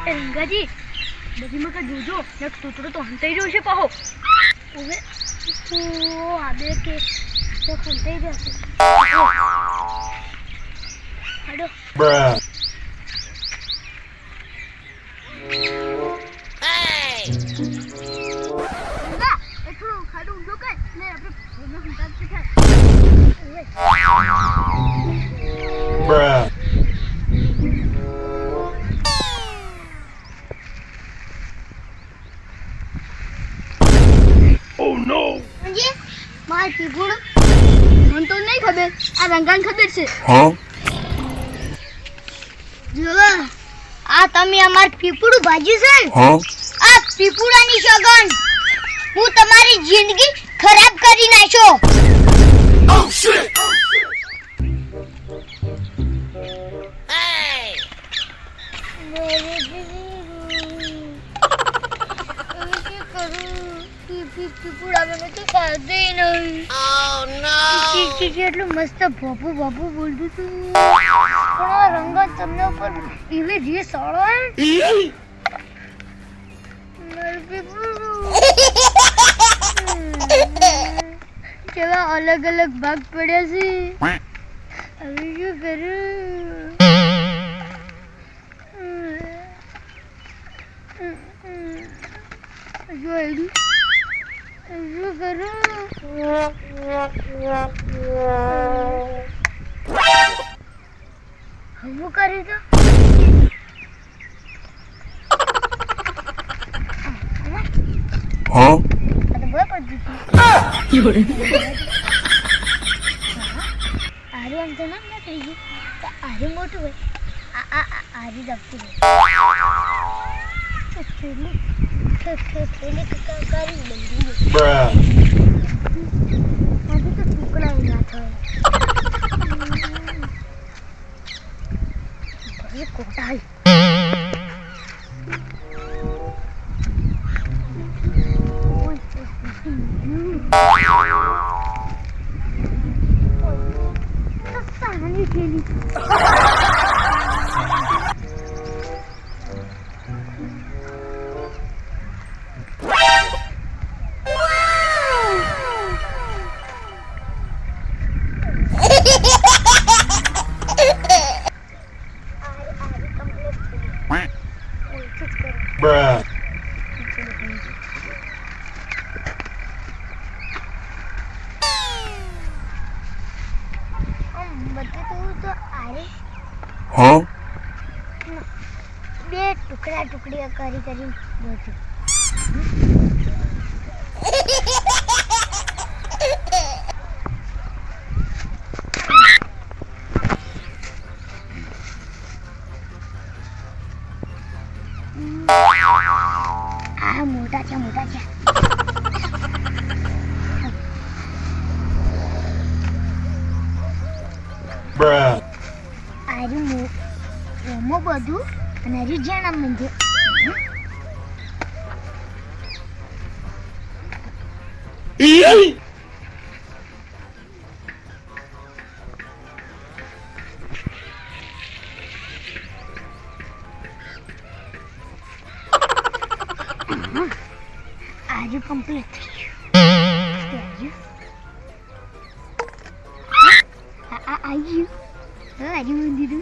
રંગાજી બધી મકા જોજો એક તૂતરો તો હંતાઈ રહ્યો છે પાહો હવે તો આબે કે તો હંતાઈ જશે હાડો ના એટલું ખાડું ઊંધો કર ને આપણે ભૂનો હંતાજ થાય Oh no! ये मार पीपुड़ मन तो नहीं खबर आ रंगान खबर से Huh? जो आ તમે અમાર પીપુડું ભાજી છે Huh? આ પીપુડાની સગન હું તમારી જિંદગી ખરાબ કરી નાખ્યો Oh shit! પીપુડા મેં તો ખાધે નહીં Oh no! કેટલું મસ્ત બાપુ બાપુ બોલતું હતું પણ આ રંગત તમને ઉપર એવી રીસ આવે કેવા અલગ અલગ ભાગ પડ્યા છે હવે શું કરું જોઈ શું કરું હું કરી તો Huh? ada berapa gitu? Ari yang tenang nggak kayak gitu? Ari mau tuh, Ari dapet. Kecil kekari beli. Bruh. Nanti tuh pukul yang jatuh. Ini kotai. Kesana gini. Bruh. Huh? બે ટુકડા ટુકડીઓ કરી કરી બધું આ મોટા છે Bruh. આરી મોમો બધું અને હરી જાણા મંદિર આરી કમ્પ્લીટ થઈ ગયું આયુ આરી મંદિર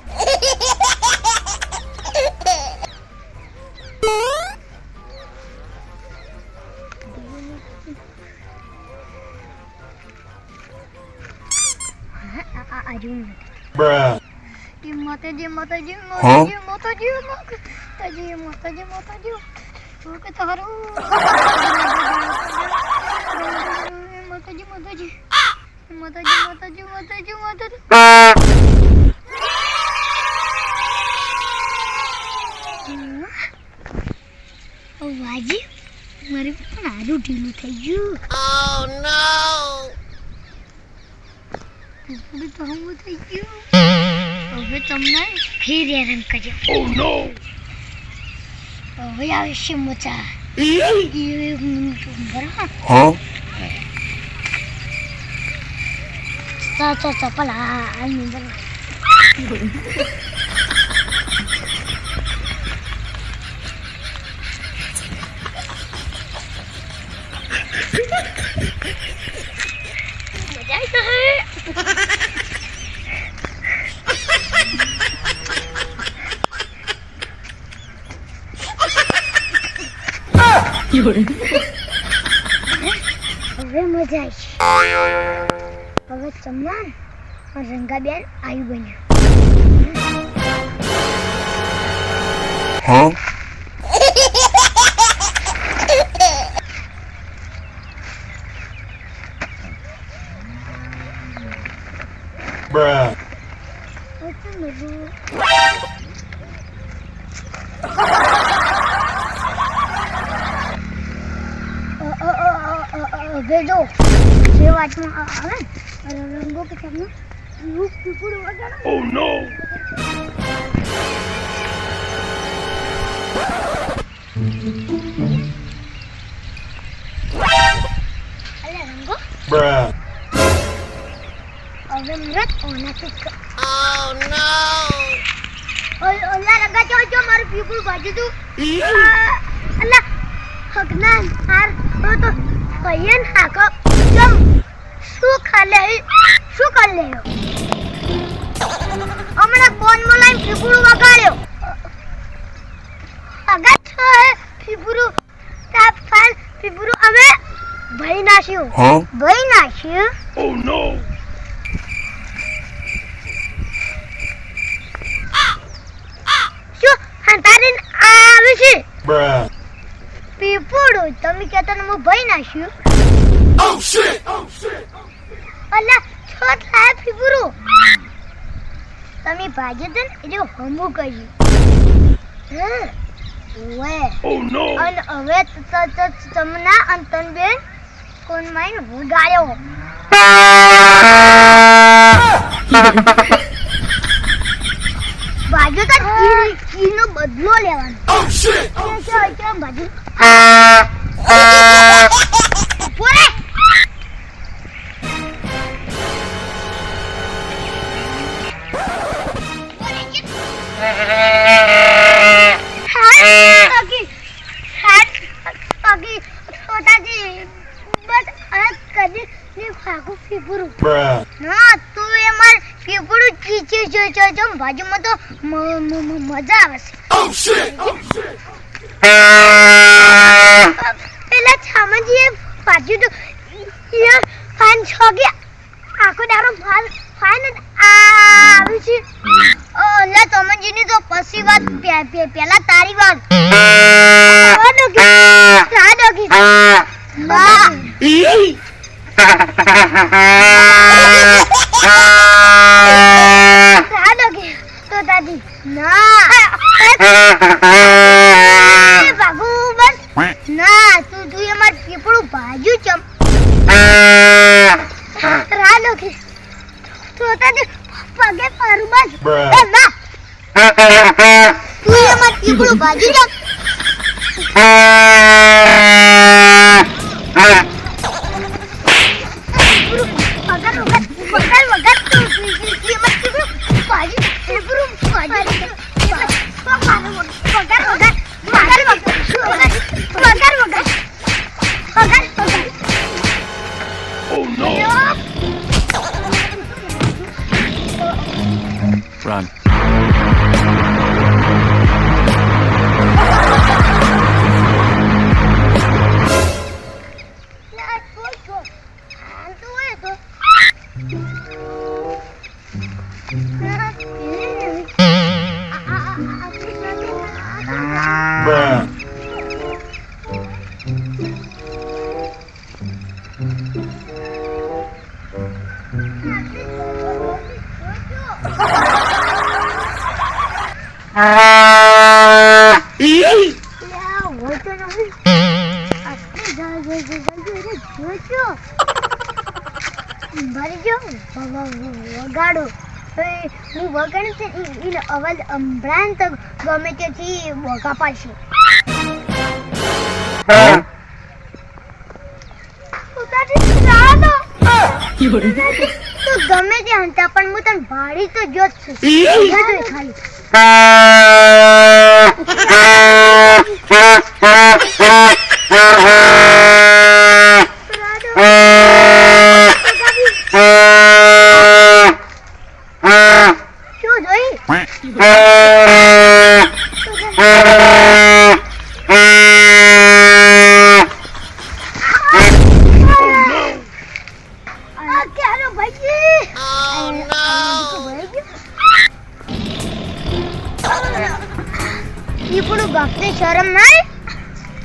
Bruh. Mataji. Huh? Mataji. Oke taruh. Mataji. Oh wajib. Mari pun aduh dulu tayu. Oh no! Udah tahu tayu. હવે તમને ફેર હેરાન કર્યો Oh no! હવે આવશે મોચા બરાબર Huh? ચપલ હા હવે મજા આવી. હવે ચમન રંગાબેન આવી બન્યા. Huh? Bruh. હવે જો જે વાતમાં આવે રંગો કે તમને રૂપ પીપળું વગાડો. Oh no. અલે રંગો Bruh. હવે મરત ઓના તો Oh no. ઓલા રંગા જો મારું પીપળું બાજુ તું અલા હકના હાર તો કયન હાકો જમ શું ખાલે શું કર લેયો હમણાં ફોન માં લાઈન પીપળું વગાડ્યો અગર છો પીપળું તાપ ફાલ પીપળું હવે ભાઈ નાશ્યું. Huh? ભાઈ નાશ્યું. Oh no. શું હંતારીન આવે છે Bruh. પીપળું તમે કહેતા ને હું ભાઈ નાશ્યું. Oh shit. Oh shit. અલા છો થાય પીપળું તમે ભાજે તો ને એટલે હમું કર્યું. Way Oh no. અને હવે તમના અંતન બેન કોણ માઈન વગાડ્યો. બાજુ તો ચીનો બદલો લેવાનો. Oh shit. કે બાજુ પોરે Bruh. ના તું એ માર પીપળું ચીચી જો બાજુમાં તો મજા આવે છે. Oh shit. Oh shit. પેલા છામજી બાજુ તો ફાન છોગે આખો દારો ફાન આવી છે. ઓલા તમજીની તો પછી વાત પેલા તારી વાત રાડોગી ના રાડોગી તો દાદી ના બાબુ બસ ના તું એ માર પીપળું બાજુ ચમ રાડોગી તો દાદી પગે પારું બસ Bruh. ના તું એ માર પીપળું બાજુ ચમ Oh no. Run. Bruh. વગાડો હું વગાડું છે એને અવાજ અંભળાય તો ગમે તેથી બોકા પાડશે. તું ગમે તે હંતા પણ હું તને ભાડી તો જો જ છું ખાલી શું જોઈ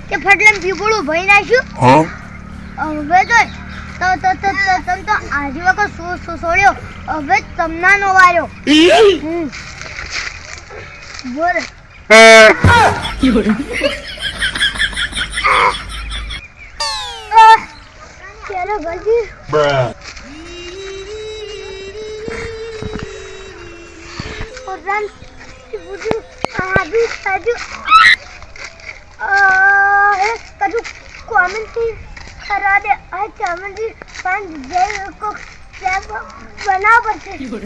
કે ફટલામ પીપળું ભઈ નાખ્યું Huh? હવે તો તમ તો આજી વખત છોડ્યો હવે તમનાનો વાર્યો બોલ ચાલો ભાજી Bruh. Orang ibu habis tadi tadi komen sih karena ada komen sih kan jadi kok siapa benar betul